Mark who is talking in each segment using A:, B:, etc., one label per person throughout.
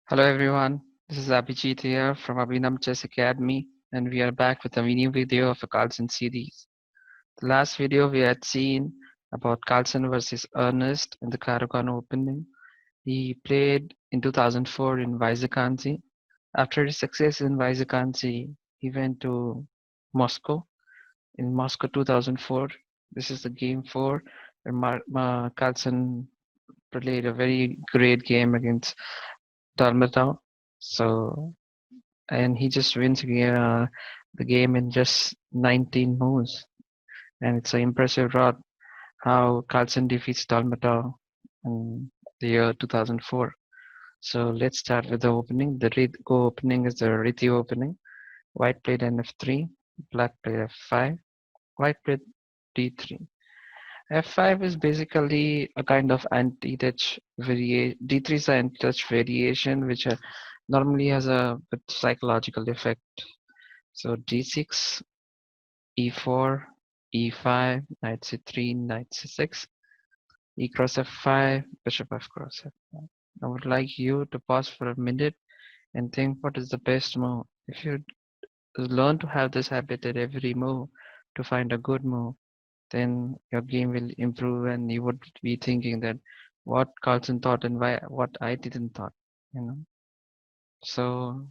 A: Hello everyone, this is Abhijit here from Abhinam Chess Academy, and we are back with a new video of a Carlsen series. The last video we had seen about Carlsen versus Ernest in the Karakan Open. He played in 2004 in Vizhakanzi. After his success in Vizhakanzi, he went to Moscow. In Moscow 2004, this is the game 4, where Carlsen played a very great game against Dolmatov. So and he just wins the game in just 19 moves. And it's an impressive draw how Carlsen defeats Dolmatov in the year 2004. So let's start with the opening. The Go opening is the Riti opening. White played NF3, black played F5, white played D3. F5 is basically a kind of anti-touch variation. D3 is an anti-touch variation which normally has a psychological effect. So D6, E4, E5, knight C3, knight C6, E cross F5, bishop F cross F5. I would like you to pause for a minute and think what is the best move. If you learn to have this habit at every move to find a good move, then your game will improve and you would be thinking that what Carlsen thought and why what I didn't thought, you know. So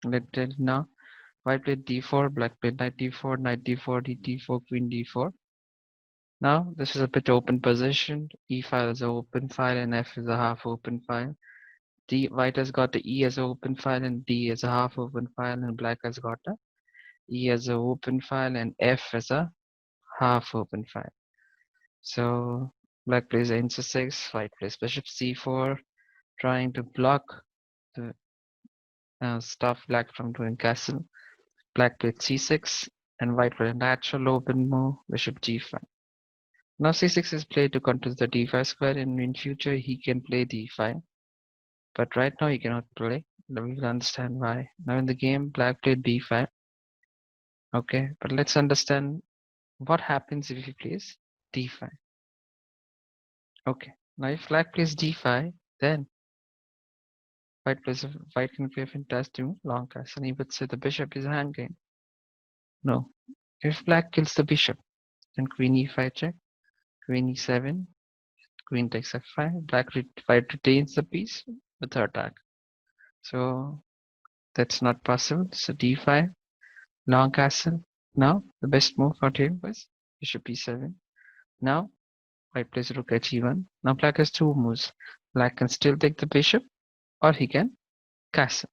A: let's tell now. White played d4, black played knight d4, knight d4, d4, queen d4. Now this is a bit open position. E file is an open file and F is a half open file. White has got the E as an open file and D as a half open file, and black has got a E as an open file and F as a half open file. So black plays h6, white plays bishop c4, trying to block the stop black from doing castle. Black played c6 and white played a natural open move, bishop g5. Now c6 is played to contest the d5 square, and in future he can play d5. But right now he cannot play. We will understand why. Now in the game, black played b5. Okay, but let's understand what happens if he plays d5. Okay, now if black plays d5, then white can play a fantastic move, long castle, and he would say the bishop is hanging. No. If black kills the bishop, then queen e5 check, queen e7, queen takes f5, white retains the piece with her attack. So that's not possible. So d5, long castle. Now the best move for him was bishop e7. Now white plays rook h1. Now black has two moves. Black can still take the bishop, or he can castle.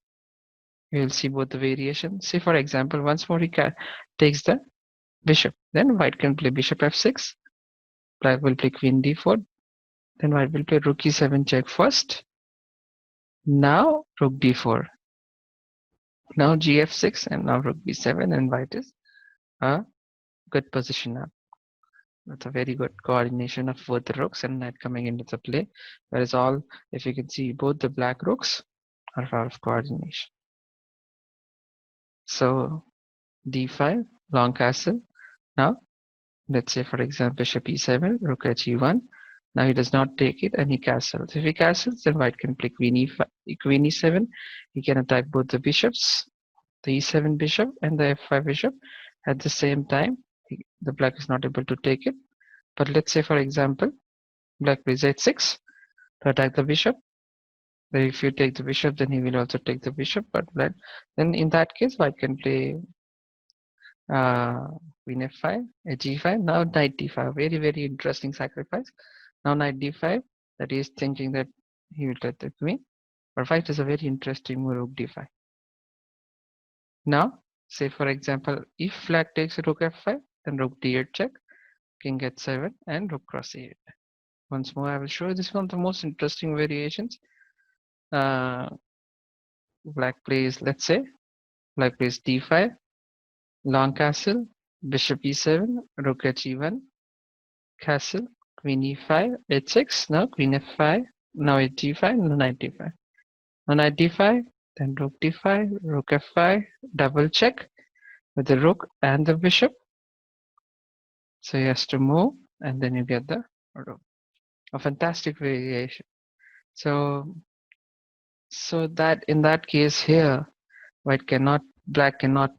A: We will see both the variations. Say for example, once more he takes the bishop. Then white can play bishop f6. Black will play queen d4. Then white will play rook e7 check first. Now rook d4. Now gf6 and now rook b7, and white is a good position now. That's a very good coordination of both the rooks and knight coming into the play. Whereas if you can see, both the black rooks are out of coordination. So d5, long castle. Now let's say for example bishop e7, rook h1. Now he does not take it and he castles. If he castles, then white can play queen e7. He can attack both the bishops, the e7 bishop and the f5 bishop at the same time. The black is not able to take it. But let's say for example, black plays h6 to attack the bishop. But if you take the bishop, then he will also take the bishop. But then in that case, white can play uh, queen f5, g5. Now knight d5. Very, very interesting sacrifice. Now knight d5. That is thinking that he will take the queen. But white is a very interesting move, rook d5. Now, say for example, if black takes rook f5, then rook d8 check, king h7, and rook cross e8. Once more, I will show you this one of the most interesting variations. Uh, black plays, let's say, black plays d5, long castle, bishop e7, rook h1, castle, queen e5, h6, now queen f5, now h5, now knight d5. Now knight d5, then rook d5, rook f5, double check with the rook and the bishop. So he has to move, and then you get the rook. A fantastic variation. So So that in that case here, black cannot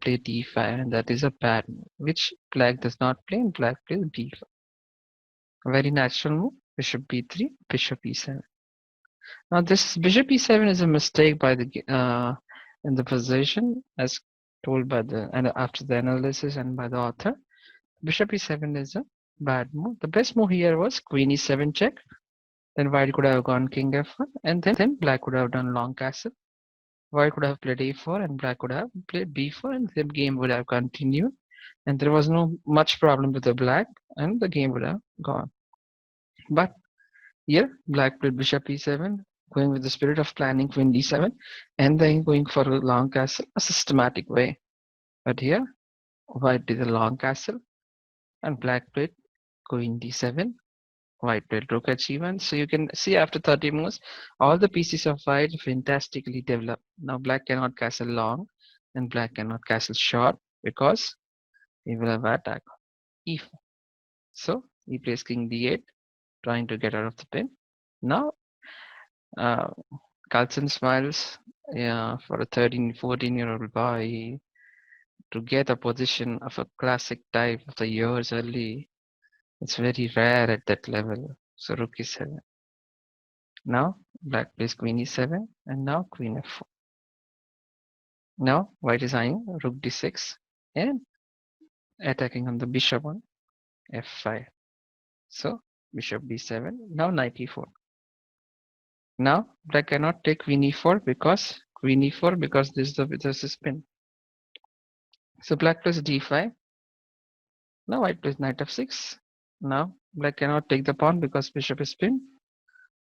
A: play d5, and that is a bad move. Which black does not play, and black plays d5. A very natural move. Bishop b3, bishop e7. Now this bishop e7 is a mistake by the in the position as told by the and after the analysis and by the author. Bishop e7 is a bad move. The best move here was queen e7 check. Then white could have gone king f1, and then black could have done long castle. White could have played a4, and black could have played b4, and the game would have continued. And there was no much problem with the black, and the game would have gone. But here, black played bishop e7, going with the spirit of planning queen d7, and then going for a long castle, a systematic way. But here, white did a long castle, and black played queen d7. White played rook h1. So you can see after 30 moves, all the pieces of white fantastically developed. Now black cannot castle long, and black cannot castle short because he will have attack e4. So he plays king d8, trying to get out of the pin. Now uh, Carlsen smiles, yeah, for a 13, 14-year-old boy to get a position of a classic type of the years early. It's very rare at that level. So rook e7. Now black plays queen e7, and now queen f4. Now white is eyeing rook d6 and attacking on the bishop on f5. So bishop b7. Now knight e4. Now black cannot take queen e4 because this is pin. So black plays d5. Now white plays knight f6. Now black cannot take the pawn because bishop is pinned.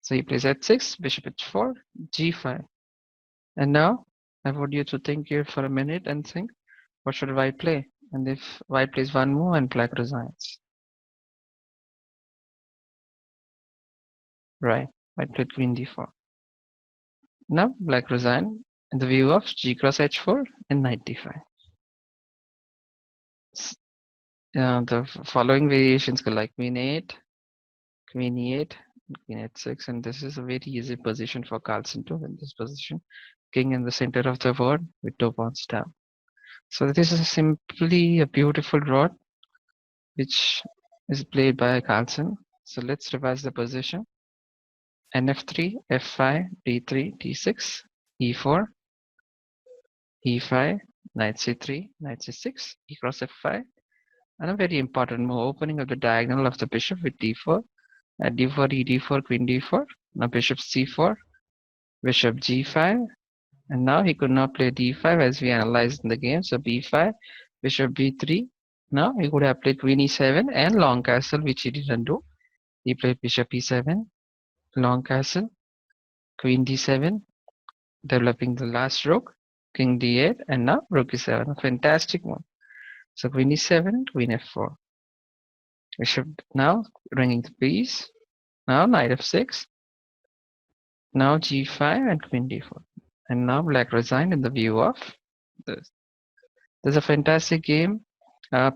A: So he plays h6, bishop h4, g5. And now I want you to think here for a minute and think, what should white play? And if white plays one move and black resigns. Right, white played queen d4. Now black resign in the view of g cross h4 and knight d5. The following variations go like queen 8, queen e8, queen h6, and this is a very easy position for Carlsen to win this position. King in the center of the board with 2 pawns down. So this is simply a beautiful draw which is played by Carlsen. So let's revise the position. Nf3, f5, d3, d6, e4, e5, knight c3, knight c6, e cross f5, and a very important move, opening of the diagonal of the bishop with d4, at d4, e d4, queen d4, now bishop c4, bishop g5, and now he could not play d5 as we analyzed in the game, so b5, bishop b3, now he could have played queen e7 and long castle, which he didn't do. He played bishop e7, long castle, queen d7, developing the last rook, king d8, and now rook e7, a fantastic one. So queen e7, queen f4. Bishop now ringing the piece. Now knight f6. Now g5 and queen d4. And now black resigned in the view of this. There's a fantastic game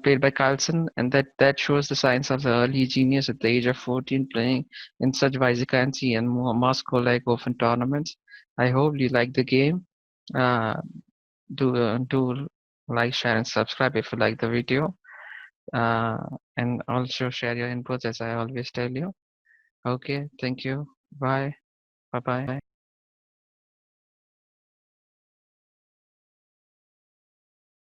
A: played by Carlsen, and that shows the signs of the early genius at the age of 14 playing in such Vysokansi and Moscow-like open tournaments. I hope you like the game. Do like, share, and subscribe if you like the video. And also share your inputs as I always tell you. Okay, thank you. Bye. Bye bye.